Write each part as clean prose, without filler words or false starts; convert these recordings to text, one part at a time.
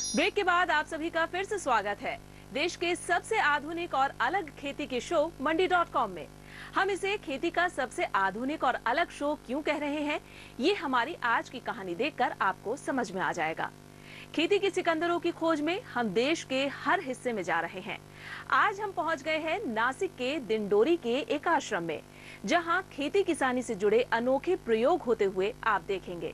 Break के बाद आप सभी का फिर से स्वागत है देश के सबसे आधुनिक और अलग खेती के शो मंडी.com में। हम इसे खेती का सबसे आधुनिक और अलग शो क्यों कह रहे हैं, ये हमारी आज की कहानी देखकर आपको समझ में आ जाएगा। खेती के सिकंदरों की खोज में हम देश के हर हिस्से में जा रहे हैं। आज हम पहुंच गए हैं नासिक के दिंडोरी के एक आश्रम में, जहां खेती किसानी से जुड़े अनोखे प्रयोग होते हुए आप देखेंगे।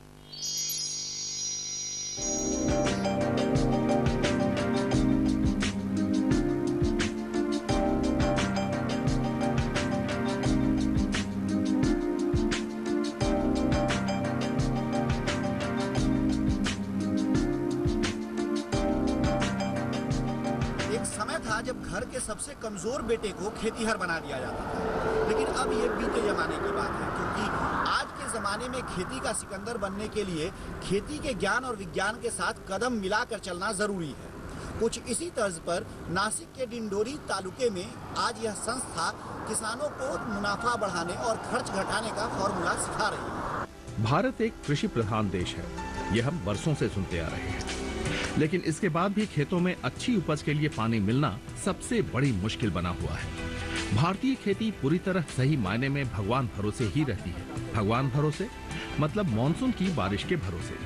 जब घर के सबसे कमजोर बेटे को खेतीहर बना दिया जाता था, लेकिन अब ये बीते जमाने की बात है, क्योंकि आज के जमाने में खेती का सिकंदर बनने के लिए खेती के ज्ञान और विज्ञान के साथ कदम मिलाकर चलना जरूरी है। कुछ इसी तर्ज पर नासिक के डिंडोरी तालुके में आज यह संस्था किसानों को मुनाफा बढ़ाने और खर्च घटाने का फॉर्मूला सिखा रही है। भारत एक कृषि प्रधान देश है, ये हम वर्षों से सुनते आ रहे हैं, लेकिन इसके बाद भी खेतों में अच्छी उपज के लिए पानी मिलना सबसे बड़ी मुश्किल बना हुआ है। भारतीय खेती पूरी तरह सही मायने में भगवान भरोसे ही रहती है। भगवान भरोसे मतलब मॉनसून की बारिश के भरोसे।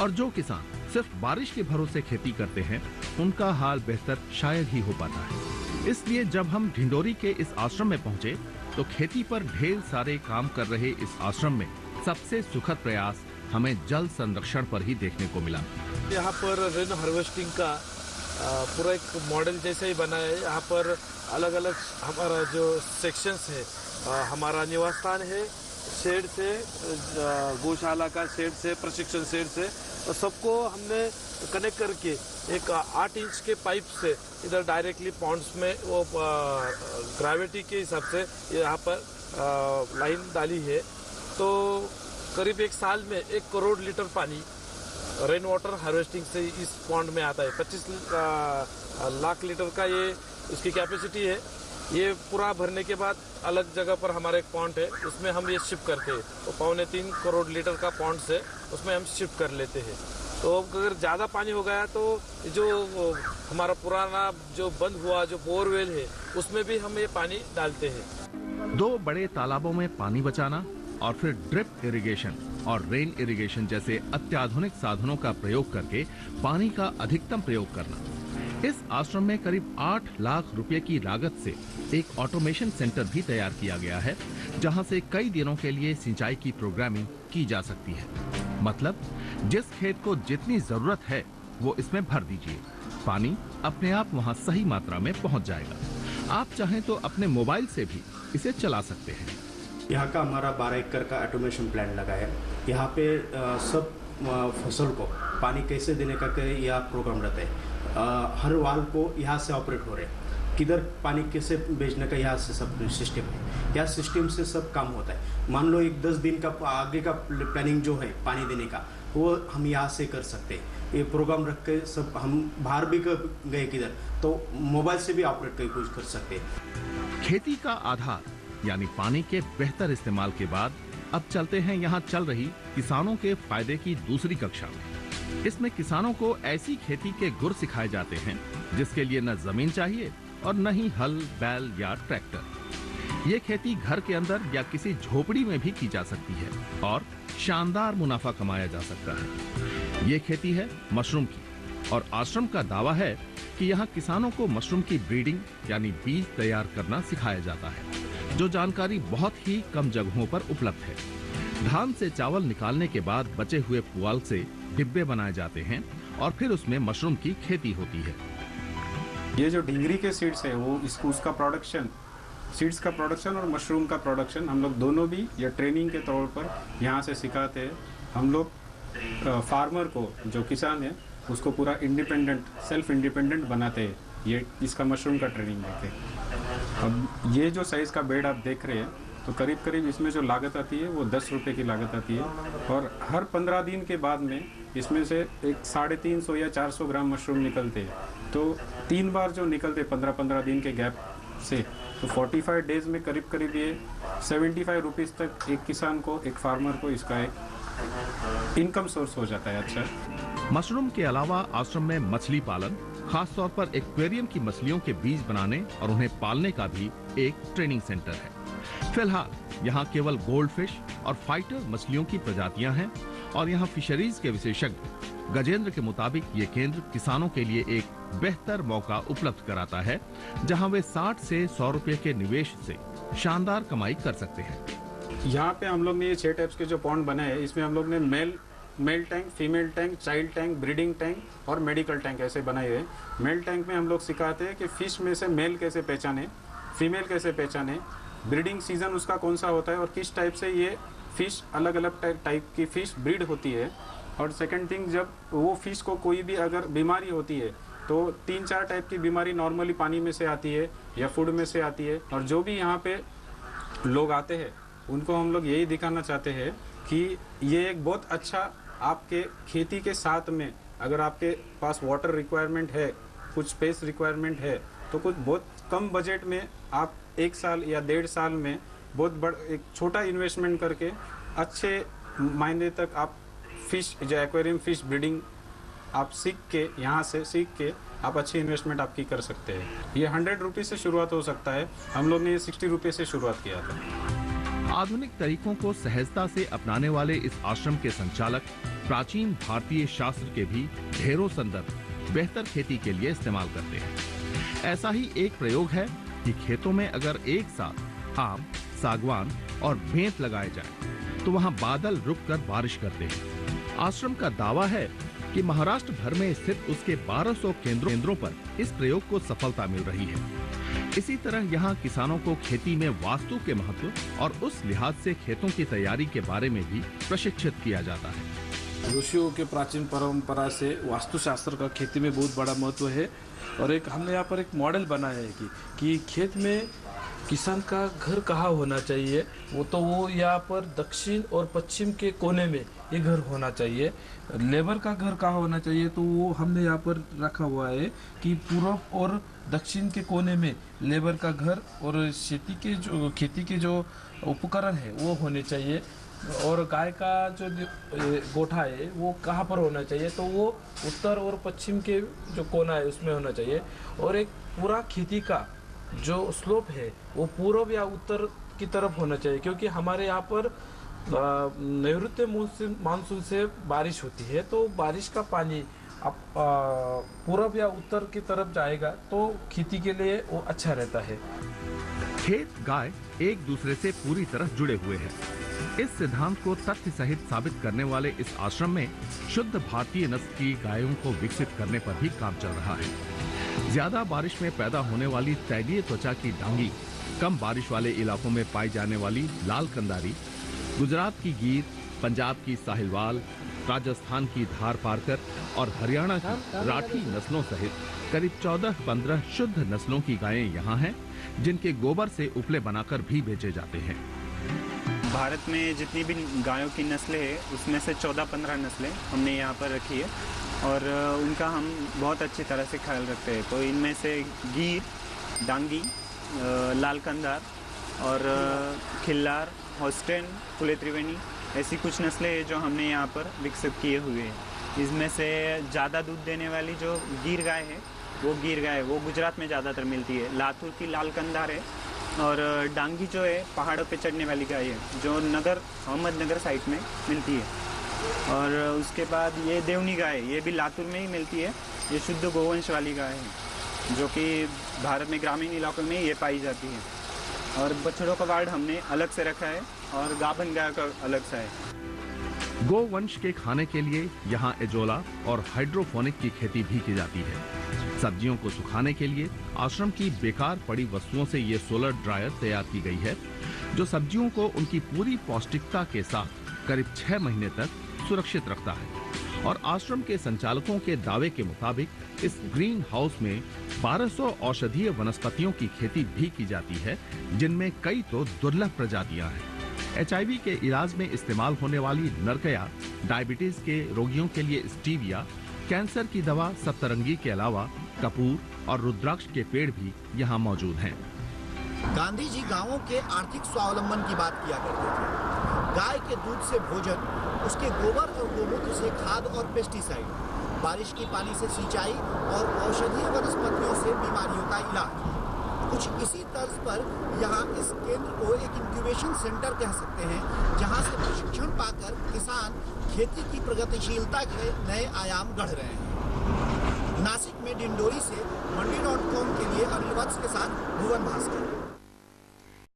और जो किसान सिर्फ बारिश के भरोसे खेती करते हैं, उनका हाल बेहतर शायद ही हो पाता है। इसलिए जब हम ढिंडोरी के इस आश्रम में पहुंचे, तो खेती पर ढेर सारे काम कर रहे इस आश्रम में सबसे सुखद प्रयास हमें जल संरक्षण पर ही देखने को मिला। यहाँ पर रेन हार्वेस्टिंग का पूरा एक मॉडल जैसे ही बना है। यहाँ पर अलग अलग हमारा जो सेक्शंस है, हमारा निवास स्थान है, शेड से गौशाला का शेड से प्रशिक्षण शेड से, और सबको हमने कनेक्ट करके एक 8 इंच के पाइप से इधर डायरेक्टली पॉन्ड्स में वो ग्रेविटी के हिसाब से यहाँ पर लाइन डाली है। तो करीब एक साल में 1 करोड़ लीटर पानी रेन वाटर हार्वेस्टिंग से इस पॉन्ड में आता है। 25 लाख लीटर का ये उसकी कैपेसिटी है। ये पूरा भरने के बाद अलग जगह पर हमारा एक पॉन्ड है, उसमें हम ये शिफ्ट करते हैं। तो 2.25 करोड़ लीटर का पॉन्ड से उसमें हम शिफ्ट कर लेते हैं। तो अगर ज़्यादा पानी हो गया तो जो हमारा पुराना जो बंद हुआ जो बोरवेल है, उसमें भी हम ये पानी डालते हैं। 2 बड़े तालाबों में पानी बचाना और फिर ड्रिप इरिगेशन और रेन इरिगेशन जैसे अत्याधुनिक साधनों का प्रयोग करके पानी का अधिकतम प्रयोग करना। इस आश्रम में करीब 8 लाख रुपए की लागत से एक ऑटोमेशन सेंटर भी तैयार किया गया है, जहां से कई दिनों के लिए सिंचाई की प्रोग्रामिंग की जा सकती है। मतलब जिस खेत को जितनी जरूरत है वो इसमें भर दीजिए, पानी अपने आप वहां सही मात्रा में पहुंच जाएगा। आप चाहें तो अपने मोबाइल से भी इसे चला सकते हैं। यहाँ का हमारा 12 एकड़ का ऑटोमेशन प्लांट लगा है। यहाँ पे सब फसल को पानी कैसे देने का यह प्रोग्राम रहता है। हर वाल को यहाँ से ऑपरेट हो रहे हैं, किधर पानी कैसे भेजने का यहाँ से सब सिस्टम है। यह सिस्टम से सब काम होता है। मान लो एक 10 दिन का आगे का प्लानिंग जो है पानी देने का, वो हम यहाँ से कर सकते हैं। ये प्रोग्राम रख के सब हम बाहर भी गए किधर, तो मोबाइल से भी ऑपरेट कर सकते हैं। खेती का आधार यानी पानी के बेहतर इस्तेमाल के बाद अब चलते हैं यहाँ चल रही किसानों के फायदे की दूसरी कक्षा में। इसमें किसानों को ऐसी खेती के गुर सिखाए जाते हैं जिसके लिए न जमीन चाहिए और न ही हल, बैल या ट्रैक्टर। ये खेती घर के अंदर या किसी झोपड़ी में भी की जा सकती है और शानदार मुनाफा कमाया जा सकता है। ये खेती है मशरूम की, और आश्रम का दावा है कि यहाँ किसानों को मशरूम की ब्रीडिंग यानी बीज तैयार करना सिखाया जाता है, जो जानकारी बहुत ही कम जगहों पर उपलब्ध है। धान से चावल निकालने के बाद बचे हुए पुआल से डिब्बे बनाए जाते हैं और फिर उसमें मशरूम की खेती होती है। ये जो डिंगरी के सीड्स है, वो उसका प्रोडक्शन, सीड्स का प्रोडक्शन और मशरूम का प्रोडक्शन हम लोग दोनों भी ये ट्रेनिंग के तौर पर यहाँ से सिखाते हैं। हम लोग फार्मर को, जो किसान है, उसको पूरा इंडिपेंडेंट, सेल्फ इंडिपेंडेंट बनाते हैं। ये इसका मशरूम का ट्रेनिंग देते हैं। अब ये जो साइज़ का बेड आप देख रहे हैं, तो करीब करीब इसमें जो लागत आती है वो 10 रुपये की लागत आती है। और हर 15 दिन के बाद में इसमें से एक 350 या 400 ग्राम मशरूम निकलते हैं। तो 3 बार जो निकलते 15-15 दिन के गैप से, तो 45 डेज में करीब करीब ये 75 रुपीज़ तक एक किसान को, एक फार्मर को इसका एक इनकम सोर्स हो जाता है। अच्छा। मशरूम के अलावा आश्रम में मछली पालन, खास तौर पर एक्वेरियम की मछलियों के बीज बनाने और उन्हें पालने का भी एक ट्रेनिंग सेंटर है। फिलहाल यहाँ केवल गोल्ड फिश और फाइटर मछलियों की प्रजातियां हैं और यहाँ फिशरीज के विशेषज्ञ गजेंद्र के मुताबिक ये केंद्र किसानों के लिए एक बेहतर मौका उपलब्ध कराता है, जहाँ वे 60 से 100 रुपए के निवेश से शानदार कमाई कर सकते हैं। यहाँ पे हम लोग ने ये 6 टाइप्स के जो पॉन्ड बनाए हैं, इसमें हम लोग ने male tank, female tank, child tank, breeding tank और मेडिकल टैंक ऐसे बनाए हुए हैं। मेल टैंक में हम लोग सिखाते हैं कि फिश में से मेल कैसे पहचाने, फीमेल कैसे पहचाने, ब्रीडिंग सीजन उसका कौन सा होता है और किस टाइप से ये फिश अलग अलग टाइप की फिश ब्रीड होती है। और सेकंड थिंग, जब वो फिश को कोई भी अगर बीमारी होती है तो 3-4 टाइप की बीमारी नॉर्मली पानी में से आती है या फूड में से आती है। और जो भी यहाँ पे लोग आते हैं उनको हम लोग यही दिखाना चाहते हैं कि ये एक बहुत अच्छा आपके खेती के साथ में, अगर आपके पास वाटर रिक्वायरमेंट है, कुछ स्पेस रिक्वायरमेंट है, तो कुछ बहुत कम बजट में आप 1 साल या 1.5 साल में बहुत बड़ा एक छोटा इन्वेस्टमेंट करके अच्छे मायने तक आप फिश जो एक्वेरियम फिश ब्रीडिंग आप यहाँ से सीख के आप अच्छी इन्वेस्टमेंट आपकी कर सकते हैं। ये 100 रुपये से शुरुआत हो सकता है, हम लोग ने ये 60 रुपये से शुरुआत किया था। आधुनिक तरीकों को सहजता से अपनाने वाले इस आश्रम के संचालक प्राचीन भारतीय शास्त्र के भी ढेरों संदर्भ बेहतर खेती के लिए इस्तेमाल करते हैं। ऐसा ही एक प्रयोग है कि खेतों में अगर एक साथ आम, सागवान और भेंत लगाए जाए तो वहां बादल रुककर बारिश करते हैं। आश्रम का दावा है कि महाराष्ट्र भर में स्थित उसके 1200 केंद्रों पर इस प्रयोग को सफलता मिल रही है। इसी तरह यहाँ किसानों को खेती में वास्तु के महत्व और उस लिहाज से खेतों की तैयारी के बारे में भी प्रशिक्षित किया जाता है। ऋषियों के प्राचीन परंपरा से वास्तुशास्त्र का खेती में बहुत बड़ा महत्व है और एक हमने यहाँ पर एक मॉडल बनाया है कि खेत में किसान का घर कहाँ होना चाहिए, वो यहाँ पर दक्षिण और पश्चिम के कोने में ये घर होना चाहिए। लेबर का घर कहाँ होना चाहिए, तो वो हमने यहाँ पर रखा हुआ है कि पूर्व और दक्षिण के कोने में लेबर का घर और खेती के जो उपकरण है वो होने चाहिए। और गाय का जो गोठा है वो कहाँ पर होना चाहिए, तो वो उत्तर और पश्चिम के जो कोना है उसमें होना चाहिए। और एक पूरा खेती का जो स्लोप है वो पूर्व या उत्तर की तरफ होना चाहिए, क्योंकि हमारे यहाँ पर नैऋत्य मानसून से बारिश होती है, तो बारिश का पानी पूर्व या उत्तर की तरफ जाएगा तो खेती के लिए वो अच्छा रहता है। खेत गाय एक दूसरे से पूरी तरह जुड़े हुए हैं। इस सिद्धांत को तथ्य सहित साबित करने वाले इस आश्रम में शुद्ध भारतीय नस्ल की गायों को विकसित करने पर भी काम चल रहा है। ज्यादा बारिश में पैदा होने वाली तैलीय त्वचा की डांगी, कम बारिश वाले इलाकों में पाई जाने वाली लाल कंदारी, गुजरात की गीर, पंजाब की साहिलवाल, राजस्थान की धार पारकर और हरियाणा की राठी नस्लों सहित करीब 14-15 शुद्ध नस्लों की गायें यहाँ हैं, जिनके गोबर से उपले बनाकर भी बेचे जाते हैं। भारत में जितनी भी गायों की नस्लें हैं उसमें से 14-15 नस्लें हमने यहाँ पर रखी है और उनका हम बहुत अच्छी तरह से ख्याल रखते हैं। तो इनमें से गीर, डांगी, लाल कंदार और खिल्लार, हॉस्टेन, फुले त्रिवेणी ऐसी कुछ नस्लें हैं जो हमने यहाँ पर विकसित किए हुए हैं। इसमें से ज़्यादा दूध देने वाली जो गीर गाय है वो गुजरात में ज़्यादातर मिलती है। लातूर की लाल कंदार है और डांगी जो है पहाड़ों पे चढ़ने वाली गाय है जो अहमदनगर साइड में मिलती है। और उसके बाद ये देवनी गाय है, ये भी लातूर में ही मिलती है। ये शुद्ध गोवंश वाली गाय है जो कि भारत में ग्रामीण इलाकों में ये पाई जाती है। और बछड़ों का वार्ड हमने अलग से रखा है और गाभन गाय का अलग सा है। गोवंश के खाने के लिए यहाँ एजोला और हाइड्रोफोनिक की खेती भी की जाती है। सब्जियों को सुखाने के लिए आश्रम की बेकार पड़ी वस्तुओं से ये सोलर ड्रायर तैयार की गई है, जो सब्जियों को उनकी पूरी पौष्टिकता के साथ करीब 6 महीने तक सुरक्षित रखता है। और आश्रम के संचालकों के दावे के मुताबिक इस ग्रीन हाउस में 1200 औषधीय वनस्पतियों की खेती भी की जाती है, जिनमें कई तो दुर्लभ प्रजातियां हैं। HIV के इलाज में इस्तेमाल होने वाली नरकया, डायबिटीज के रोगियों के लिए स्टीविया, कैंसर की दवा सप्तरंगी के अलावा कपूर और रुद्राक्ष के पेड़ भी यहाँ मौजूद हैं। गांधी जी गांवों के आर्थिक स्वावलंबन की बात किया करते थे। गाय के दूध से भोजन, उसके गोबर और गोमूत्र से खाद और पेस्टिसाइड, बारिश के पानी से सिंचाई और औषधीय वनस्पतियों से बीमारियों का इलाज। कुछ इसी तर्ज पर यहाँ इस केंद्र को एक इंक्यूबेशन सेंटर कह सकते हैं, जहाँ से प्रशिक्षण पाकर किसान खेती की प्रगतिशीलता के नए आयाम गढ़ रहे हैं। नासिक में डिंडोरी से मंडी.com के लिए अनिल वत्स के साथ भुवन भास्कर।